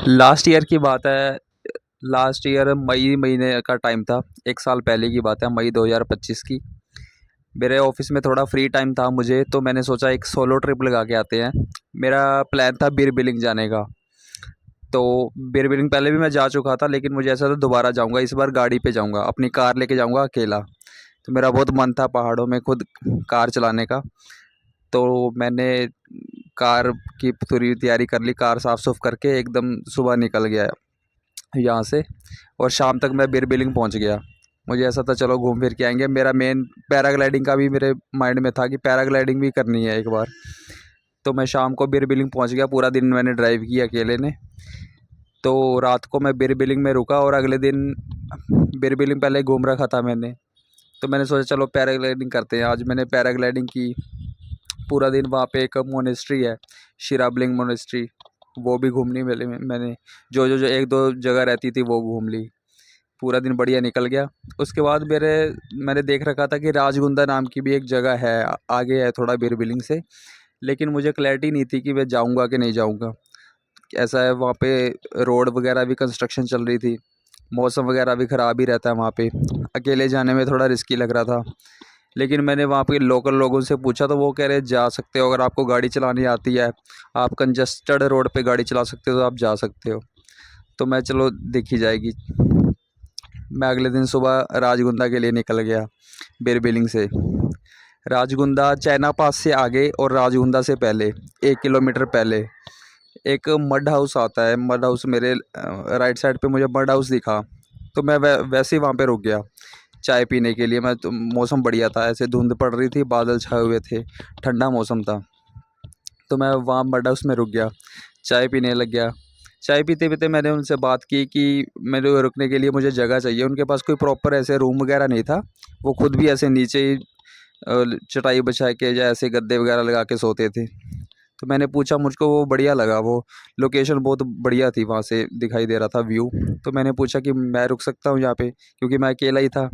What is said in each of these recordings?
Last year की बात है। लास्ट ईयर मई महीने का टाइम था। 1 साल पहले की बात है, मई 2025 की। मेरे ऑफिस में थोड़ा फ्री टाइम था मुझे, तो मैंने सोचा एक सोलो ट्रिप लगा के आते हैं। मेरा प्लान था बीर बिलिंग जाने का। तो बीर बिलिंग पहले भी मैं जा चुका था, लेकिन मुझे ऐसा था दोबारा जाऊंगा, इस बार गाड़ी पे जाऊंगा, अपनी कार लेके जाऊंगा अकेला। तो मेरा बहुत मन था पहाड़ों में खुद कार चलाने का। तो मैंने कार की पूरी तैयारी कर ली, कार साफ़ सुफ करके एकदम सुबह निकल गया यहाँ से। और शाम तक मैं बीर बिलिंग पहुँच गया। मुझे ऐसा था चलो घूम फिर के आएंगे। मेरा मेन पैराग्लाइडिंग का भी मेरे माइंड में था कि पैराग्लाइडिंग भी करनी है एक बार। तो मैं शाम को बीर बिलिंग पहुँच गया, पूरा दिन मैंने ड्राइव किया अकेले ने। तो रात को मैं बीर बिलिंग में रुका और अगले दिन बीर बिलिंग पहले घूम रखा था मैंने। तो मैंने सोचा चलो पैराग्लाइडिंग करते हैं। आज मैंने पैराग्लाइडिंग की। पूरा दिन वहाँ पे एक मोनेस्ट्री है, शिराबलिंग मोनेस्ट्री, वो भी घूमनी मिली मैंने। जो एक दो जगह रहती थी वो घूम ली। पूरा दिन बढ़िया निकल गया। उसके बाद मैंने देख रखा था कि राजगुंदा नाम की भी एक जगह है, आगे है थोड़ा बीर बिलिंग से। लेकिन मुझे क्लैरिटी नहीं थी कि मैं जाऊँगा कि नहीं जाऊँगा। ऐसा है वहाँ पे रोड वगैरह भी कंस्ट्रक्शन चल रही थी, मौसम वगैरह भी ख़राब ही रहता है वहाँ पे। अकेले जाने में थोड़ा रिस्की लग रहा था। लेकिन मैंने वहाँ पे लोकल लोगों से पूछा तो वो कह रहे जा सकते हो, अगर आपको गाड़ी चलानी आती है, आप कंजस्टेड रोड पे गाड़ी चला सकते हो तो आप जा सकते हो। तो मैं चलो देखी जाएगी। मैं अगले दिन सुबह राजगुंदा के लिए निकल गया बीर बिलिंग से। राजगुंदा चाइना पास से आगे और राजगुंदा से पहले 1 किलोमीटर पहले एक मड हाउस आता है। मड हाउस मेरे राइट साइड पे मुझे मड हाउस दिखा। तो मैं वैसे ही वहाँ पे रुक गया चाय पीने के लिए। मैं तो मौसम बढ़िया था, ऐसे धुंध पड़ रही थी, बादल छाए हुए थे, ठंडा मौसम था। तो मैं वहाँ मड हाउस में रुक गया, चाय पीने लग गया। चाय पीते पीते मैंने उनसे बात की कि मेरे रुकने के लिए मुझे जगह चाहिए। उनके पास कोई प्रॉपर ऐसे रूम वगैरह नहीं था। वो खुद भी ऐसे नीचे ही चटाई बिछा के या ऐसे गद्दे वगैरह लगा के सोते थे। तो मैंने पूछा, मुझको वो बढ़िया लगा, वो लोकेशन बहुत बढ़िया थी, वहाँ से दिखाई दे रहा था व्यू। तो मैंने पूछा कि मैं रुक सकता हूँ यहाँ पे, क्योंकि मैं अकेला ही था।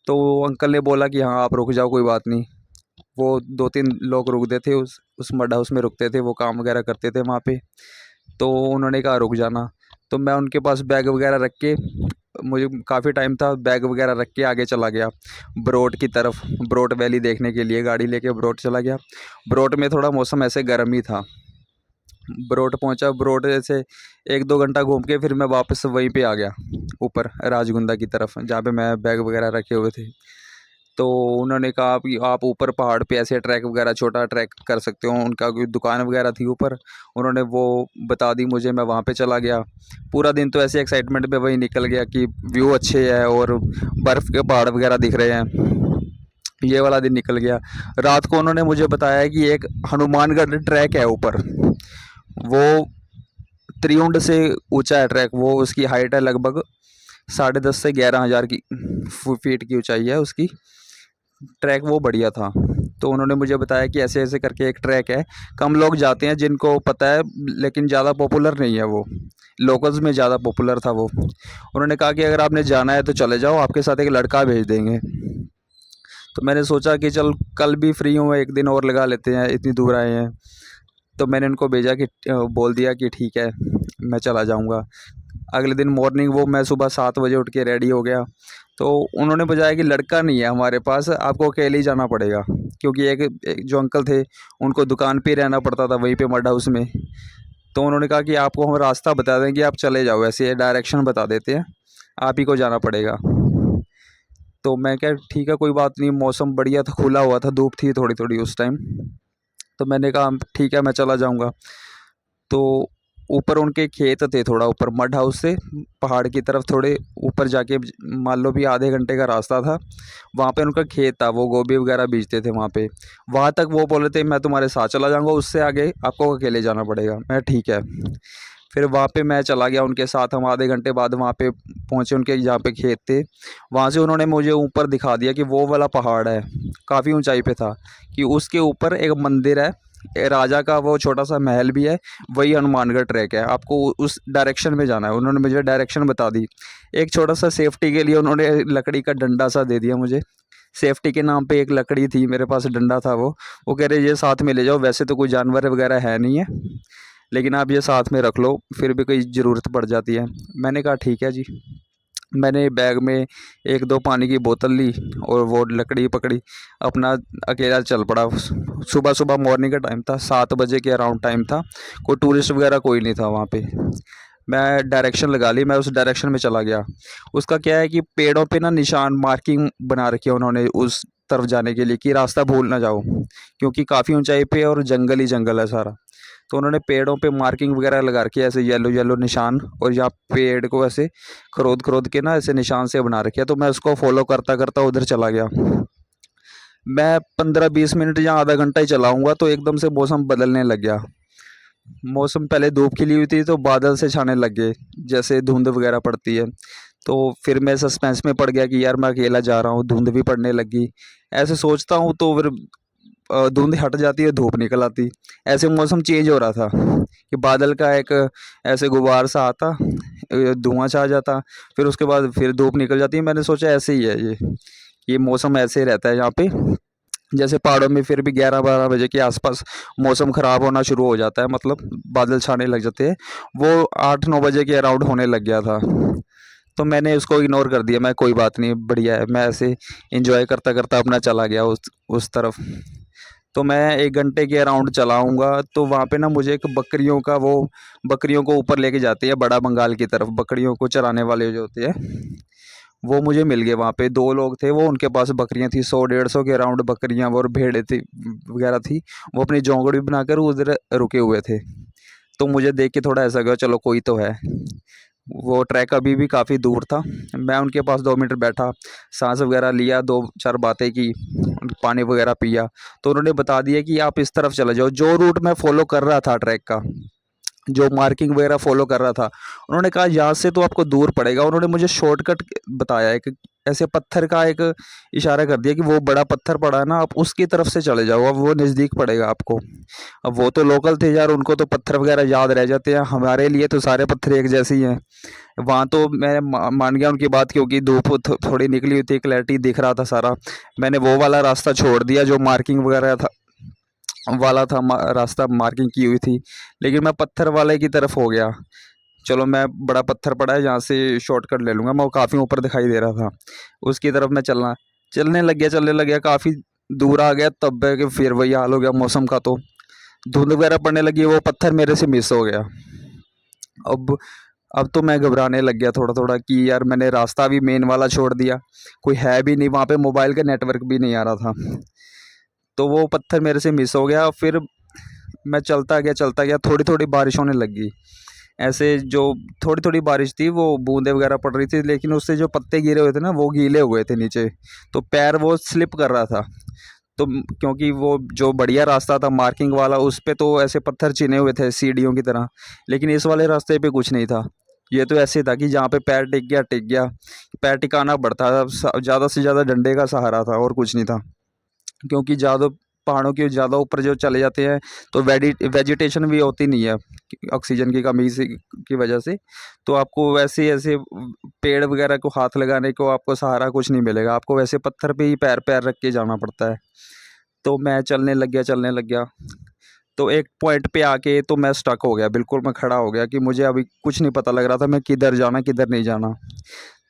तो वो अंकल ने बोला कि हाँ आप रुक जाओ, कोई बात नहीं। वो 2-3 लोग रुकते थे, उस मड हाउस में रुकते थे, वो काम वगैरह करते थे वहाँ पे। तो उन्होंने कहा रुक जाना। तो मैं उनके पास बैग वगैरह रख के, मुझे काफ़ी टाइम था, बैग वगैरह रख के आगे चला गया ब्रोट की तरफ, ब्रोट वैली देखने के लिए गाड़ी लेके ब्रोट चला गया। ब्रोट में थोड़ा मौसम ऐसे गर्म ही था। ब्रोट पहुंचा, ब्रोट से 1-2 घंटा घूम के फिर मैं वापस वहीं पे आ गया ऊपर राजगुंदा की तरफ, जहाँ पे मैं बैग वगैरह रखे हुए थे। तो उन्होंने कहा कि आप ऊपर पहाड़ पे ऐसे ट्रैक वगैरह, छोटा ट्रैक कर सकते हो। उनका कोई दुकान वगैरह थी ऊपर, उन्होंने वो बता दी मुझे, मैं वहाँ पे चला गया। पूरा दिन तो ऐसे एक्साइटमेंट में वही निकल गया कि व्यू अच्छे है और बर्फ़ के पहाड़ वगैरह दिख रहे हैं। ये वाला दिन निकल गया। रात को उन्होंने मुझे बताया कि एक हनुमानगढ़ ट्रैक है ऊपर, वो त्रियुंड से ऊंचा है ट्रैक। वो उसकी हाइट है लगभग 10.5 से 11,000 की फीट की ऊंचाई है उसकी। ट्रैक वो बढ़िया था। तो उन्होंने मुझे बताया कि ऐसे ऐसे करके एक ट्रैक है, कम लोग जाते हैं जिनको पता है, लेकिन ज़्यादा पॉपुलर नहीं है वो, लोकल्स में ज़्यादा पॉपुलर था वो। उन्होंने कहा कि अगर आपने जाना है तो चले जाओ, आपके साथ एक लड़का भेज देंगे। तो मैंने सोचा कि चल कल भी फ्री हूँ, एक दिन और लगा लेते हैं, इतनी दूर आए हैं। तो मैंने उनको भेजा कि बोल दिया कि ठीक है मैं चला जाऊँगा। अगले दिन मॉर्निंग वो मैं सुबह 7 बजे उठ के रेडी हो गया। तो उन्होंने बताया कि लड़का नहीं है हमारे पास, आपको अकेले ही जाना पड़ेगा, क्योंकि एक जो अंकल थे उनको दुकान पे ही रहना पड़ता था वहीं पे मड हाउस में। तो उन्होंने कहा कि आपको हम रास्ता बता देंगे, आप चले जाओ, ऐसे डायरेक्शन बता देते हैं, आप ही को जाना पड़ेगा। तो मैं क्या ठीक है कोई बात नहीं, मौसम बढ़िया था, खुला हुआ था, धूप थी थोड़ी थोड़ी उस टाइम। तो मैंने कहा ठीक है मैं चला जाऊँगा। तो ऊपर उनके खेत थे, थोड़ा ऊपर मड हाउस से पहाड़ की तरफ थोड़े ऊपर जाके, मान लो भी आधे घंटे का रास्ता था। वहाँ पे उनका खेत था, वो गोभी वगैरह बीजते थे वहाँ पे। वहाँ तक वो बोले थे मैं तुम्हारे साथ चला जाऊँगा, उससे आगे आपको अकेले जाना पड़ेगा। मैं ठीक है। फिर वहाँ पे मैं चला गया उनके साथ। हम आधे घंटे बाद वहाँ पे पहुँचे, उनके जहाँ पे खेत थे। वहाँ से उन्होंने मुझे ऊपर दिखा दिया कि वो वाला पहाड़ है, काफ़ी ऊंचाई पे था, कि उसके ऊपर एक मंदिर है, राजा का वो छोटा सा महल भी है, वही हनुमानगढ़ ट्रैक है, आपको उस डायरेक्शन में जाना है। उन्होंने मुझे डायरेक्शन बता दी। एक छोटा सा सेफ्टी के लिए उन्होंने लकड़ी का डंडा सा दे दिया मुझे, सेफ्टी के नाम पे एक लकड़ी थी मेरे पास, डंडा था वो कह रहे ये साथ में ले जाओ, वैसे तो कोई जानवर वगैरह है नहीं है, लेकिन आप ये साथ में रख लो, फिर भी कोई ज़रूरत पड़ जाती है। मैंने कहा ठीक है जी। मैंने बैग में 1-2 पानी की बोतल ली और वो लकड़ी पकड़ी, अपना अकेला चल पड़ा। सुबह-सुबह मॉर्निंग का टाइम था, 7 बजे के अराउंड टाइम था। कोई टूरिस्ट वगैरह कोई नहीं था वहाँ पे। मैं डायरेक्शन लगा ली, मैं उस डायरेक्शन में चला गया। उसका क्या है कि पेड़ों पे ना निशान मार्किंग बना रखी है उन्होंने उस तरफ जाने के लिए, कि रास्ता भूल ना जाओ, क्योंकि काफ़ी ऊंचाई पे है और जंगल ही जंगल है सारा। तो उन्होंने पेड़ों पे मार्किंग वगैरह लगा रखी है, ऐसे येलो येलो निशान, और यहाँ पेड़ को ऐसे खरोद खरोद के ना ऐसे निशान से बना रखे है। तो मैं उसको फॉलो करता करता उधर चला गया। मैं 15-20 मिनट या आधा घंटा ही चलाऊंगा तो एकदम से मौसम बदलने लग गया। मौसम पहले धूप खिली हुई थी तो बादल से छाने लग गए, जैसे धुंध वगैरह पड़ती है। तो फिर मैं सस्पेंस में पड़ गया कि यार मैं अकेला जा रहा हूँ, धुंध भी पड़ने लगी। ऐसे सोचता हूँ तो फिर धुंध हट जाती है, धूप निकल आती। ऐसे मौसम चेंज हो रहा था कि बादल का एक ऐसे गुबार सा आता, धुआं सा आ जाता, फिर उसके बाद फिर धूप निकल जाती है। मैंने सोचा ऐसे ही है ये मौसम ऐसे ही रहता है यहाँ पे। जैसे पहाड़ों में फिर भी 11-12 बजे के आसपास मौसम ख़राब होना शुरू हो जाता है, मतलब बादल छाने लग जाते हैं। वो 8-9 बजे के अराउंड होने लग गया था। तो मैंने उसको इग्नोर कर दिया, मैं कोई बात नहीं, बढ़िया है। मैं ऐसे इंजॉय करता करता अपना चला गया उस तरफ। तो मैं 1 घंटे के अराउंड चलाऊँगा तो वहाँ पे ना मुझे एक बकरियों का वो, बकरियों को ऊपर लेके जाती है बड़ा बंगाल की तरफ, बकरियों को चराने वाले जो होते हैं, वो मुझे मिल गए। वहाँ पे 2 लोग थे, वो उनके पास बकरियाँ थी, 100-150 के अराउंड बकरियाँ और भेड़ें थी वगैरह थी। वो अपनी झोंपड़ी बनाकर उधर रुके हुए थे। तो मुझे देख के थोड़ा ऐसा लगा, चलो कोई तो है। वो ट्रैक अभी भी काफ़ी दूर था। मैं उनके पास 2 मिनट बैठा, साँस वगैरह लिया, 2-4 बातें की, पानी वगैरह पिया। तो उन्होंने बता दिया कि आप इस तरफ चले जाओ। जो रूट मैं फ़ॉलो कर रहा था ट्रैक का, जो मार्किंग वगैरह फ़ॉलो कर रहा था, उन्होंने कहा यहाँ से तो आपको दूर पड़ेगा। उन्होंने मुझे शॉर्टकट बताया, एक ऐसे पत्थर का एक इशारा कर दिया कि वो बड़ा पत्थर पड़ा है ना, आप उसकी तरफ से चले जाओ, अब वो नज़दीक पड़ेगा आपको। अब वो तो लोकल थे यार, उनको तो पत्थर वगैरह याद रह जाते हैं, हमारे लिए तो सारे पत्थर एक जैसे ही हैं। वहाँ तो मैं मान गया उनकी बात, क्योंकि धूप थोड़ी निकली हुई थी, क्लैरिटी दिख रहा था सारा। मैंने वो वाला रास्ता छोड़ दिया जो मार्किंग वगैरह था वाला था, रास्ता मार्किंग की हुई थी, लेकिन मैं पत्थर वाले की तरफ हो गया। चलो मैं, बड़ा पत्थर पड़ा है यहाँ से शॉर्टकट ले लूँगा, मैं वो काफ़ी ऊपर दिखाई दे रहा था, उसकी तरफ मैं चलने लग गया, काफ़ी दूर आ गया, तब है कि फिर वही हाल हो गया मौसम का। तो धुंध वगैरह पड़ने लगी, वो पत्थर मेरे से मिस हो गया। अब अब तो मैं घबराने लग गया थोड़ा थोड़ा कि यार मैंने रास्ता भी मेन वाला छोड़ दिया, कोई है भी नहीं वहाँ पे, मोबाइल का नेटवर्क भी नहीं आ रहा था। तो वो पत्थर मेरे से मिस हो गया। फिर मैं चलता गया, थोड़ी थोड़ी बारिश होने लगी। ऐसे जो थोड़ी थोड़ी बारिश थी, वो बूंदें वगैरह पड़ रही थी, लेकिन उससे जो पत्ते गिरे हुए थे ना, वो गीले हुए थे नीचे, तो पैर वो स्लिप कर रहा था। तो क्योंकि वो जो बढ़िया रास्ता था मार्किंग वाला, उस पे तो ऐसे पत्थर चिने हुए थे सीढ़ियों की तरह, लेकिन इस वाले रास्ते पे कुछ नहीं था। ये तो ऐसे था कि जहाँ पे पैर टिक गया, पैर टिकाना पड़ता था, ज़्यादा से ज़्यादा डंडे का सहारा था और कुछ नहीं था। क्योंकि ज़्यादा पहाड़ों के ज़्यादा ऊपर जो चले जाते हैं तो वेजिटेशन भी होती नहीं है, ऑक्सीजन की कमी से की वजह से। तो आपको वैसे ऐसे पेड़ वगैरह को हाथ लगाने को आपको सहारा कुछ नहीं मिलेगा, आपको वैसे पत्थर पे ही पैर पैर रख के जाना पड़ता है। तो मैं चलने लग गया। तो एक पॉइंट पे आके तो मैं स्टक हो गया, बिल्कुल मैं खड़ा हो गया कि मुझे अभी कुछ नहीं पता लग रहा था, मैं किधर जाना किधर नहीं जाना।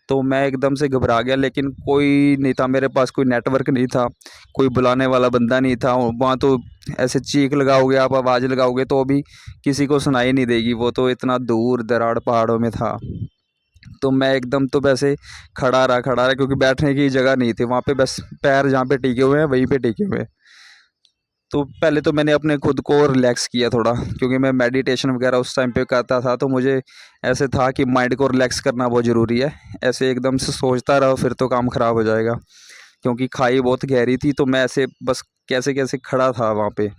तो मैं एकदम से घबरा गया, लेकिन कोई नहीं था मेरे पास, कोई नेटवर्क नहीं था, कोई बुलाने वाला बंदा नहीं था वहाँ। तो ऐसे चीख लगाओगे आप, आवाज़ लगाओगे तो भी किसी को सुनाई नहीं देगी, वो तो इतना दूर दराड़ पहाड़ों में था। तो मैं एकदम तो वैसे खड़ा रहा, क्योंकि बैठने की जगह नहीं थी वहाँ पे, बस पैर जहाँ पे टिके हुए हैं वहीं पे टिके हुए हैं। तो पहले तो मैंने अपने खुद को रिलैक्स किया थोड़ा, क्योंकि मैं मेडिटेशन वगैरह उस टाइम पे करता था, तो मुझे ऐसे था कि माइंड को रिलैक्स करना बहुत ज़रूरी है। ऐसे एकदम से सोचता रहो फिर तो काम ख़राब हो जाएगा, क्योंकि खाई बहुत गहरी थी। तो मैं ऐसे बस कैसे कैसे खड़ा था वहाँ पे।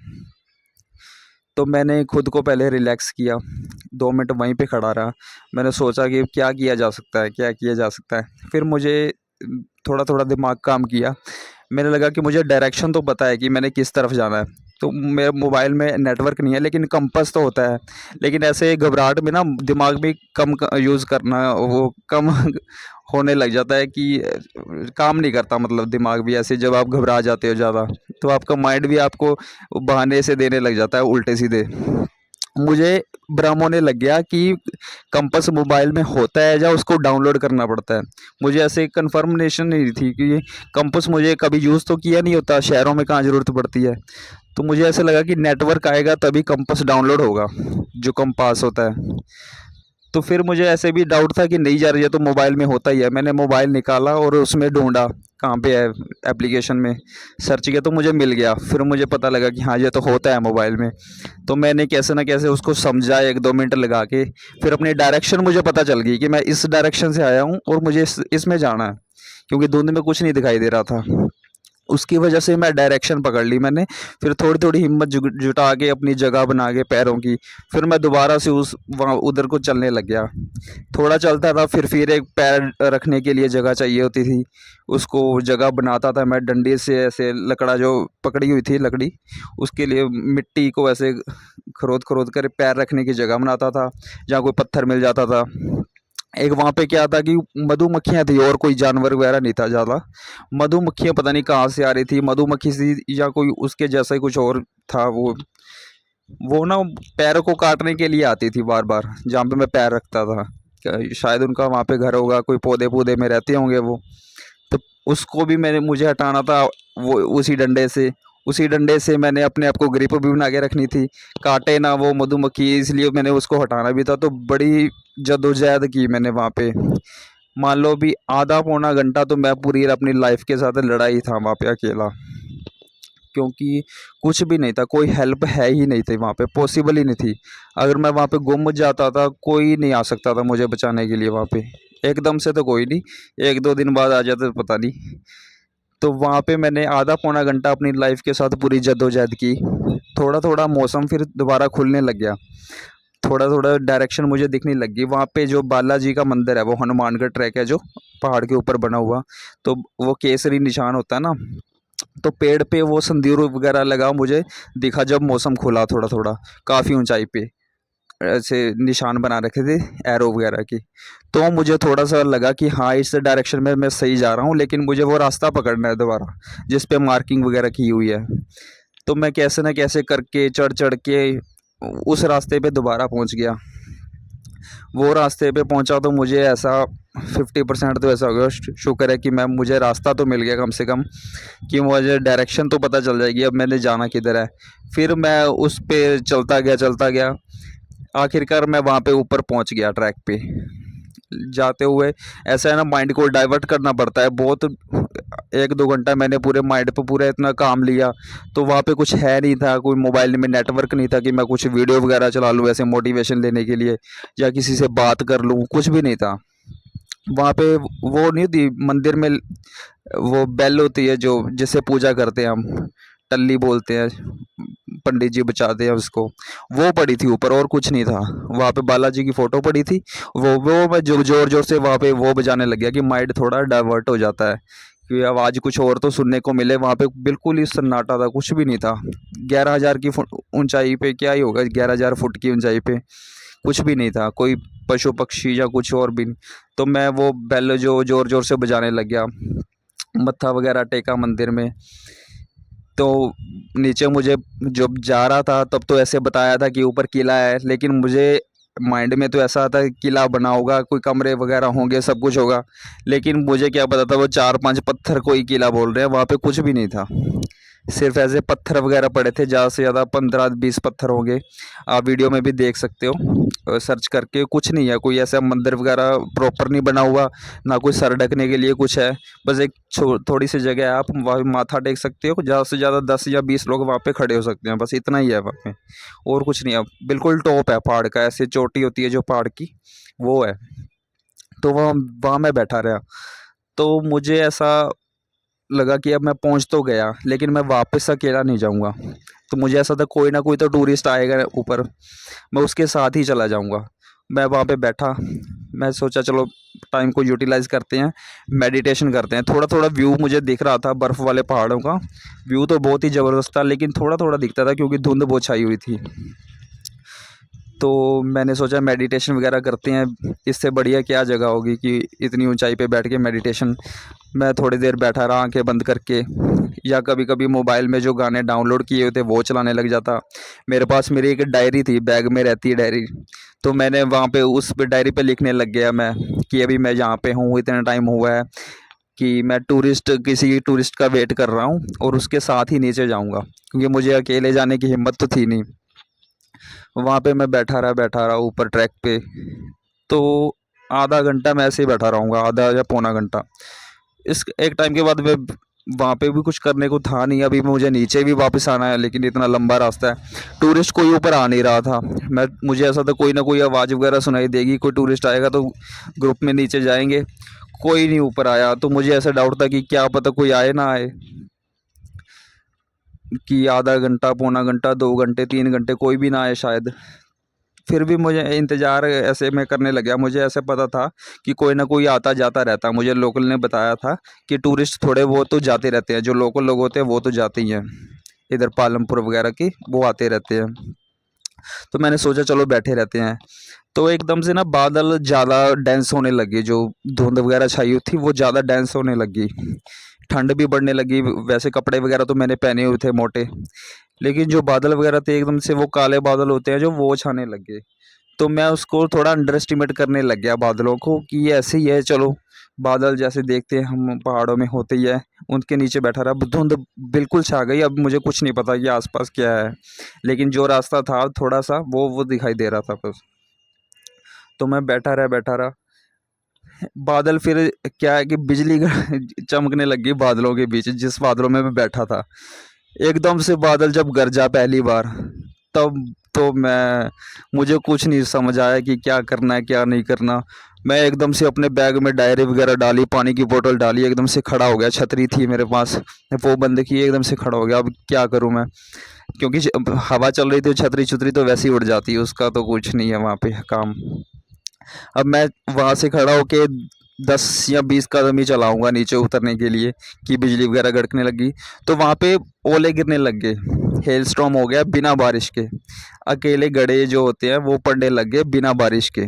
तो मैंने खुद को पहले रिलैक्स किया, 2 मिनट वहीं पे खड़ा रहा। मैंने सोचा कि क्या किया जा सकता है, क्या किया जा सकता है। फिर मुझे थोड़ा थोड़ा दिमाग काम किया, मेरे लगा कि मुझे डायरेक्शन तो पता है कि मैंने किस तरफ जाना है। तो मेरे मोबाइल में नेटवर्क नहीं है, लेकिन कंपास तो होता है। लेकिन ऐसे घबराहट में ना दिमाग भी कम यूज़ करना, वो कम होने लग जाता है कि काम नहीं करता, मतलब दिमाग भी ऐसे, जब आप घबरा जाते हो ज़्यादा तो आपका माइंड भी आपको बहाने से देने लग जाता है उल्टे सीधे। मुझे भ्रम होने लग गया कि कंपास मोबाइल में होता है या उसको डाउनलोड करना पड़ता है। मुझे ऐसे कंफर्मेशन नहीं थी कि कंपास मुझे कभी यूज़ तो किया नहीं होता, शहरों में कहाँ ज़रूरत पड़ती है। तो मुझे ऐसा लगा कि नेटवर्क आएगा तभी कंपास डाउनलोड होगा, जो कंपास होता है। तो फिर मुझे ऐसे भी डाउट था कि नहीं यार ये तो मोबाइल में होता ही है। मैंने मोबाइल निकाला और उसमें ढूंढा कहाँ पे है, एप्लीकेशन में सर्च किया तो मुझे मिल गया। फिर मुझे पता लगा कि हाँ ये तो होता है मोबाइल में। तो मैंने कैसे ना कैसे उसको समझा 1-2 मिनट लगा के। फिर अपनी डायरेक्शन मुझे पता चल गई कि मैं इस डायरेक्शन से आया हूँ और मुझे इसमें जाना है, क्योंकि धुंध में कुछ नहीं दिखाई दे रहा था। उसकी वजह से मैं डायरेक्शन पकड़ ली मैंने। फिर थोड़ी थोड़ी हिम्मत जुटा के अपनी जगह बना के पैरों की, फिर मैं दोबारा से उस वहाँ उधर को चलने लग गया। थोड़ा चलता था, फिर एक पैर रखने के लिए जगह चाहिए होती थी, उसको जगह बनाता था मैं डंडे से। ऐसे लकड़ा जो पकड़ी हुई थी लकड़ी, उसके लिए मिट्टी को ऐसे खरोद खरोद कर पैर रखने की जगह बनाता था, जहाँ कोई पत्थर मिल जाता था। एक वहाँ पे क्या था कि मधुमक्खियाँ थी और कोई जानवर वगैरह नहीं था ज़्यादा। मधुमक्खियाँ पता नहीं कहाँ से आ रही थी, मधुमक्खी सी या कोई उसके जैसा ही कुछ और था। वो ना पैरों को काटने के लिए आती थी बार बार जहाँ पे मैं पैर रखता था। शायद उनका वहाँ पे घर होगा, कोई पौधे पौधे में रहते होंगे वो। तो उसको भी मैंने मुझे हटाना था, वो उसी डंडे से मैंने अपने आप को ग्रिप भी बना के रखनी थी, काटे ना वो मधुमक्खी, इसलिए मैंने उसको हटाना भी था। तो बड़ी जद्दोजहद की मैंने वहाँ पे। मान लो भी आधा पौना घंटा तो मैं पूरी अपनी लाइफ के साथ लड़ाई था वहाँ पे अकेला, क्योंकि कुछ भी नहीं था, कोई हेल्प है ही नहीं थी वहाँ पे, पॉसिबल ही नहीं थी। अगर मैं वहाँ पे गुम जाता था, कोई नहीं आ सकता था मुझे बचाने के लिए वहाँ पे। एकदम से तो कोई नहीं, 1-2 दिन बाद आ जाते तो पता नहीं। तो वहाँ पे मैंने आधा पौना घंटा अपनी लाइफ के साथ पूरी जद्दोजहद की। थोड़ा थोड़ा मौसम फिर दोबारा खुलने लग गया, थोड़ा थोड़ा डायरेक्शन मुझे दिखने लग गई। वहाँ पे जो बालाजी का मंदिर है, वो हनुमानगढ़ ट्रैक है जो पहाड़ के ऊपर बना हुआ, तो वो केसरी निशान होता है ना, तो पेड़ पे वो संदूर वगैरह लगा मुझे दिखा जब मौसम खुला। थोड़ा थोड़ा काफ़ी ऊंचाई पे ऐसे निशान बना रखे थे एरो वगैरह की। तो मुझे थोड़ा सा लगा कि हाँ इस डायरेक्शन में मैं सही जा रहा हूँ, लेकिन मुझे वो रास्ता पकड़ना है दोबारा जिस पे मार्किंग वगैरह की हुई है। तो मैं कैसे ना कैसे करके चढ़ चढ़ के उस रास्ते पे दोबारा पहुँच गया। वो रास्ते पे पहुंचा तो मुझे ऐसा 50% तो ऐसा हो गया, शुक्र है कि मैं मुझे रास्ता तो मिल गया कम से कम, कि मुझे डायरेक्शन तो पता चल जाएगी अब मैंने जाना किधर है। फिर मैं उस पे चलता गया, आखिरकार मैं वहाँ पे ऊपर पहुँच गया ट्रैक पे। जाते हुए ऐसा है ना, माइंड को डाइवर्ट करना पड़ता है बहुत। 1-2 घंटा मैंने पूरे माइंड पे पूरा इतना काम लिया, तो वहाँ पे कुछ है नहीं था, कोई मोबाइल में नेटवर्क नहीं था कि मैं कुछ वीडियो वगैरह चला लूँ ऐसे मोटिवेशन लेने के लिए, या किसी से बात कर लूँ, कुछ भी नहीं था वहाँ पे। वो नहीं होती मंदिर में, वो बेल होती है जो जिससे पूजा करते हैं हम, टल्ली बोलते हैं, पंडित जी बचाते हैं उसको, वो पड़ी थी ऊपर और कुछ नहीं था। वहाँ पे बालाजी की फ़ोटो पड़ी थी, वो मैं जो ज़ोर ज़ोर से वहाँ पे वो बजाने लग गया कि माइंड थोड़ा डाइवर्ट हो जाता है कि आवाज़ कुछ और तो सुनने को मिले। वहाँ पे बिल्कुल ही सन्नाटा था, कुछ भी नहीं था। 11,000 की ऊंचाई पे क्या ही होगा, 11,000 फुट की ऊंचाई पे कुछ भी नहीं था, कोई पशु पक्षी या कुछ और भी नहीं। तो मैं वो बेल जो ज़ोर ज़ोर से बजाने लग गया, मत्था वगैरह टेका मंदिर में। तो नीचे मुझे जब जा रहा था तब तो ऐसे बताया था कि ऊपर किला है, लेकिन मुझे माइंड में तो ऐसा आता है किला बना होगा, कोई कमरे वगैरह होंगे, सब कुछ होगा। लेकिन मुझे क्या पता था वो 4-5 पत्थर कोई किला बोल रहे हैं, वहाँ पे कुछ भी नहीं था। सिर्फ ऐसे पत्थर वगैरह पड़े थे, ज़्यादा से ज़्यादा 15-20 पत्थर होंगे। आप वीडियो में भी देख सकते हो सर्च करके। कुछ नहीं है, कोई ऐसा मंदिर वगैरह प्रॉपर नहीं बना हुआ, ना कोई सर ढकने के लिए कुछ है। बस एक थोड़ी सी जगह है, आप वहाँ माथा टेक सकते हो, ज़्यादा से ज़्यादा 10 या 20 लोग वहाँ पे खड़े हो सकते हैं, बस इतना ही है वहाँ पे, और कुछ नहीं है। बिल्कुल टॉप है पहाड़ का, ऐसे चोटी होती है जो पहाड़ की, वो है। तो वहाँ वहाँ मैं बैठा रहा। तो मुझे ऐसा लगा कि अब मैं पहुंच तो गया, लेकिन मैं वापस अकेला नहीं जाऊंगा। तो मुझे ऐसा था कोई ना कोई तो टूरिस्ट आएगा ऊपर, मैं उसके साथ ही चला जाऊंगा। मैं वहाँ पे बैठा, मैं सोचा चलो टाइम को यूटिलाइज़ करते हैं, मेडिटेशन करते हैं। थोड़ा थोड़ा व्यू मुझे दिख रहा था बर्फ़ वाले पहाड़ों का, व्यू तो बहुत ही ज़बरदस्त था, लेकिन थोड़ा थोड़ा दिखता था क्योंकि धुंध बहुत छाई हुई थी। तो मैंने सोचा मेडिटेशन वगैरह करते हैं, इससे बढ़िया क्या जगह होगी कि इतनी ऊंचाई पे बैठ के मेडिटेशन। मैं थोड़ी देर बैठा रहा आंखें बंद करके, या कभी कभी मोबाइल में जो गाने डाउनलोड किए हुए थे वो चलाने लग जाता। मेरे पास मेरी एक डायरी थी, बैग में रहती है डायरी, तो मैंने वहाँ पे उस पे डायरी पे लिखने लग गया मैं कि अभी मैं यहाँ पे हूँ, इतना टाइम हुआ है, कि मैं किसी टूरिस्ट का वेट कर रहा हूँ और उसके साथ ही नीचे जाऊँगा, क्योंकि मुझे अकेले जाने की हिम्मत तो थी नहीं। वहाँ पे मैं बैठा रहा ऊपर ट्रैक पे। तो आधा घंटा मैं ऐसे ही बैठा रहूँगा, आधा या पौना घंटा। इस एक टाइम के बाद मैं वहाँ पे भी कुछ करने को था नहीं, अभी मुझे नीचे भी वापस आना है, लेकिन इतना लंबा रास्ता है, टूरिस्ट कोई ऊपर आ नहीं रहा था। मुझे ऐसा था कोई ना कोई आवाज़ वगैरह सुनाई देगी, कोई टूरिस्ट आएगा तो ग्रुप में नीचे जाएंगे। कोई नहीं ऊपर आया, तो मुझे ऐसा डाउट था कि क्या पता कोई आए ना आए, कि आधा घंटा, पौना घंटा, 2 घंटे, 3 घंटे कोई भी ना आए शायद। फिर भी मुझे इंतज़ार ऐसे में करने लग गया। मुझे ऐसे पता था कि कोई ना कोई आता जाता रहता, मुझे लोकल ने बताया था कि टूरिस्ट थोड़े बहुत तो जाते रहते हैं, जो लोकल लोग होते हैं वो तो जाते ही हैं, इधर पालमपुर वगैरह के वो आते रहते हैं। तो मैंने सोचा चलो बैठे रहते हैं। तो एकदम से ना बादल ज़्यादा डेंस होने लगे, जो धुंध वगैरह छाई हुई थी वो ज़्यादा डेंस होने लगी, ठंड भी बढ़ने लगी। वैसे कपड़े वगैरह तो मैंने पहने हुए थे मोटे, लेकिन जो बादल वगैरह थे एकदम से वो काले बादल होते हैं जो वो छाने लगे। तो मैं उसको थोड़ा अंडर एस्टिमेट करने लग गया बादलों को, कि ये ऐसे ही है, चलो बादल जैसे देखते हैं हम पहाड़ों में होते ही है, उनके नीचे बैठा रहा। अब धुंध बिल्कुल छा गई, अब मुझे कुछ नहीं पता कि आसपास क्या है, लेकिन जो रास्ता था थोड़ा सा वो दिखाई दे रहा था बस। तो मैं बैठा रहा। बादल फिर क्या है कि बिजली चमकने लगी बादलों के बीच, जिस बादलों में मैं बैठा था। एकदम से बादल जब गरजा पहली बार, तब तो मुझे कुछ नहीं समझ आया कि क्या करना है क्या नहीं करना। मैं एकदम से अपने बैग में डायरी वगैरह डाली, पानी की बोतल डाली, एकदम से खड़ा हो गया। छतरी थी मेरे पास, वो बंद की, एकदम से खड़ा हो गया। अब क्या करूं मैं, क्योंकि हवा चल रही थी, छतरी छतरी तो वैसे ही उड़ जाती है, उसका तो कुछ नहीं है वहाँ पे काम। अब मैं वहाँ से खड़ा होके 10 या 20 कदम ही चलाऊंगा नीचे उतरने के लिए, कि बिजली वगैरह गड़कने लगी। तो वहाँ पे ओले गिरने लग गए, हेल स्टॉर्म हो गया बिना बारिश के। अकेले गड़े जो होते हैं वो पड़ने लग गए बिना बारिश के।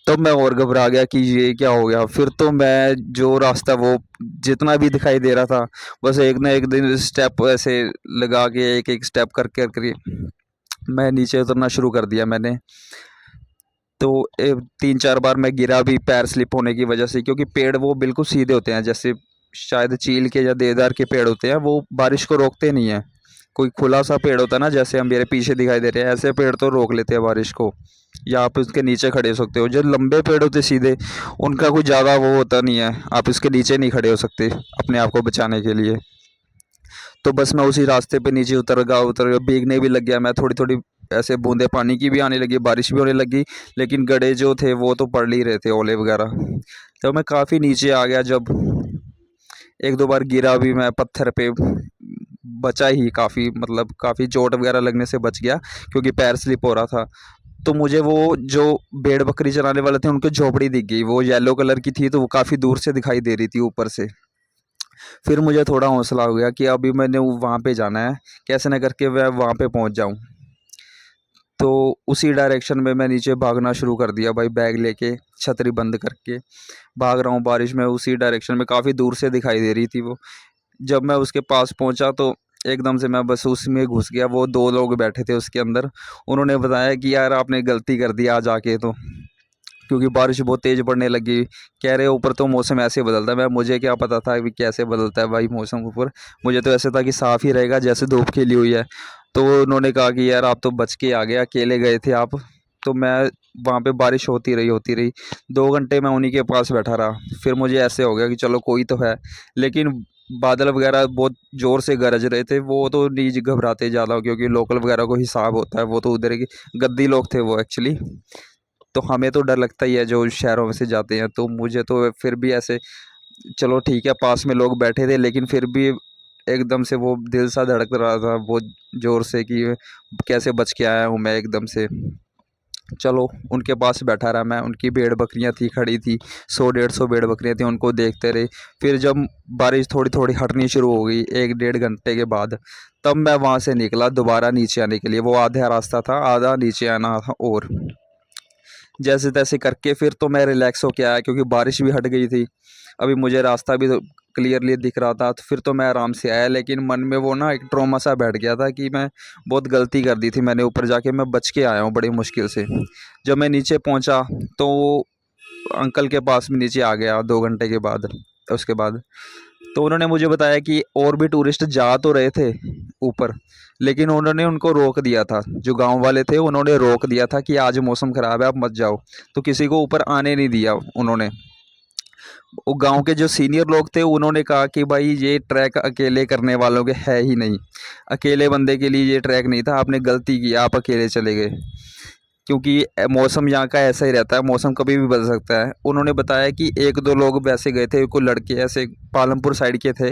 तब मैं और घबरा गया कि ये क्या हो गया। फिर तो मैं जो रास्ता वो जितना भी दिखाई दे रहा था, बस एक ना एक दिन स्टेप ऐसे लगा के एक एक स्टेप करके मैं नीचे उतरना शुरू कर दिया मैंने। तो 3-4 बार मैं गिरा भी, पैर स्लिप होने की वजह से, क्योंकि पेड़ वो बिल्कुल सीधे होते हैं, जैसे शायद चील के या देवदार के पेड़ होते हैं, वो बारिश को रोकते नहीं हैं। कोई खुला सा पेड़ होता है ना, जैसे हम मेरे पीछे दिखाई दे रहे हैं, ऐसे पेड़ तो रोक लेते हैं बारिश को, या आप उसके नीचे खड़े हो सकते हो। जो लंबे पेड़ होते सीधे, उनका कोई ज़्यादा वो होता नहीं है, आप इसके नीचे नहीं खड़े हो सकते अपने आप को बचाने के लिए। तो बस मैं उसी रास्ते पे नीचे उतर गया, भीगने भी लग गया मैं थोड़ी थोड़ी, ऐसे बूंदे पानी की भी आने लगी, बारिश भी होने लगी, लेकिन गड्ढे जो थे वो तो पड़ ही रहे थे, ओले वगैरह। तो मैं काफ़ी नीचे आ गया। जब 1-2 बार गिरा भी मैं पत्थर पे, बचा ही काफ़ी, मतलब काफ़ी चोट वगैरह लगने से बच गया, क्योंकि पैर स्लिप हो रहा था। तो मुझे वो जो भेड़ बकरी चराने वाले थे उनकी झोपड़ी दिख गई, वो येलो कलर की थी, तो वो काफ़ी दूर से दिखाई दे रही थी ऊपर से। फिर मुझे थोड़ा हौसला हो गया कि अभी मैंने वहाँ पे जाना है, कैसे ना करके मैं वहाँ पे पहुँच जाऊँ। तो उसी डायरेक्शन में मैं नीचे भागना शुरू कर दिया भाई, बैग लेके, छतरी बंद करके भाग रहा हूँ बारिश में, उसी डायरेक्शन में। काफ़ी दूर से दिखाई दे रही थी वो। जब मैं उसके पास पहुँचा तो एकदम से मैं बस उसमें घुस गया। वो 2 लोग बैठे थे उसके अंदर, उन्होंने बताया कि यार आपने गलती कर दी आज आके, तो क्योंकि बारिश बहुत तेज़ पड़ने लगी। कह रहे ऊपर तो मौसम ऐसे बदलता है। मैं मुझे क्या पता था कि कैसे बदलता है भाई मौसम ऊपर, मुझे तो ऐसे था कि साफ़ ही रहेगा जैसे धूप खिली हुई है। तो उन्होंने कहा कि यार आप तो बच के आ गए, अकेले गए थे आप। तो मैं वहाँ पे बारिश होती रही 2 घंटे मैं उन्हीं के पास बैठा रहा। फिर मुझे ऐसे हो गया कि चलो कोई तो है, लेकिन बादल वगैरह बहुत ज़ोर से गरज रहे थे। वो तो नहीं घबराते ज़्यादा, क्योंकि लोकल वगैरह को हिसाब होता है, वो तो उधर के गद्दी लोग थे वो एक्चुअली। तो हमें तो डर लगता ही है जो शहरों में से जाते हैं। तो मुझे तो फिर भी ऐसे, चलो ठीक है, पास में लोग बैठे थे, लेकिन फिर भी एकदम से वो दिल सा धड़क रहा था बहुत ज़ोर से, कि कैसे बच के आया हूँ मैं एकदम से। चलो उनके पास बैठा रहा मैं, उनकी भेड़ बकरियां थी खड़ी थी, 100-150 भेड़ बकरियां थी, उनको देखते रहे। फिर जब बारिश थोड़ी थोड़ी हटनी शुरू हो गई 1-1.5 घंटे के बाद, तब मैं वहाँ से निकला दोबारा नीचे आने के लिए। वो आधा रास्ता था, आधा नीचे आना था। और जैसे तैसे करके फिर तो मैं रिलैक्स होके आया, क्योंकि बारिश भी हट गई थी, अभी मुझे रास्ता भी तो क्लियरली दिख रहा था। तो फिर तो मैं आराम से आया, लेकिन मन में वो ना एक ट्रॉमा सा बैठ गया था कि मैं बहुत गलती कर दी थी मैंने। ऊपर जाके मैं बच के आया हूँ बड़ी मुश्किल से। जब मैं नीचे पहुँचा तो अंकल के पास में नीचे आ गया 2 घंटे के बाद। उसके बाद तो उन्होंने मुझे बताया कि और भी टूरिस्ट जा तो रहे थे ऊपर, लेकिन उन्होंने उनको रोक दिया था। जो गांव वाले थे उन्होंने रोक दिया था कि आज मौसम ख़राब है, आप मत जाओ। तो किसी को ऊपर आने नहीं दिया उन्होंने। वो गांव के जो सीनियर लोग थे उन्होंने कहा कि भाई ये ट्रैक अकेले करने वालों के है ही नहीं, अकेले बंदे के लिए ये ट्रैक नहीं था, आपने गलती की, आप अकेले चले गए। क्योंकि मौसम यहाँ का ऐसा ही रहता है, मौसम कभी भी बदल सकता है। उन्होंने बताया कि 1-2 लोग वैसे गए थे, कोई लड़के ऐसे पालमपुर साइड के थे,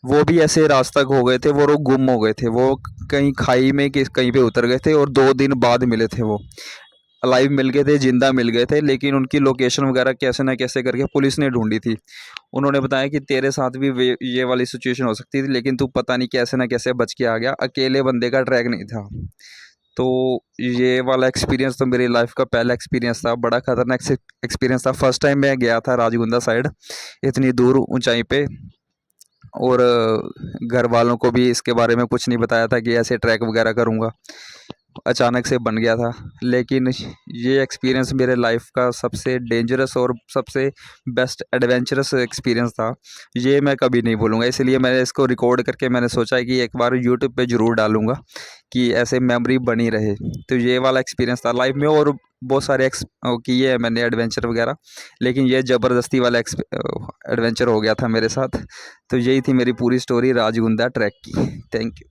वो भी ऐसे रास्ता खो गए थे, वो लोग गुम हो गए थे, वो कहीं खाई में कहीं पे उतर गए थे और 2 दिन बाद मिले थे। वो लाइव मिल गए थे, जिंदा मिल गए थे, लेकिन उनकी लोकेशन वगैरह कैसे ना कैसे करके पुलिस ने ढूंढी थी। उन्होंने बताया कि तेरे साथ भी ये वाली सिचुएशन हो सकती थी, लेकिन तू पता नहीं कैसे ना कैसे बच के आ गया, अकेले बंदे का ट्रैक नहीं था। तो ये वाला एक्सपीरियंस तो मेरी लाइफ का पहला एक्सपीरियंस था, बड़ा खतरनाक एक्सपीरियंस था। फर्स्ट टाइम मैं गया था राजगुंदा साइड, इतनी दूर ऊंचाई पे। और घर वालों को भी इसके बारे में कुछ नहीं बताया था कि ऐसे ट्रैक वगैरह करूँगा, अचानक से बन गया था। लेकिन ये एक्सपीरियंस मेरे लाइफ का सबसे डेंजरस और सबसे बेस्ट एडवेंचरस एक्सपीरियंस था। ये मैं कभी नहीं भूलूंगा, इसलिए मैंने इसको रिकॉर्ड करके मैंने सोचा कि एक बार यूट्यूब पे ज़रूर डालूंगा कि ऐसे मेमोरी बनी रहे। तो ये वाला एक्सपीरियंस था लाइफ में। और बहुत सारे किए हैं मैंने एडवेंचर वगैरह, लेकिन ये ज़बरदस्ती वाला एडवेंचर हो गया था मेरे साथ। तो यही थी मेरी पूरी स्टोरी राजगुंदा ट्रैक की। Thank you.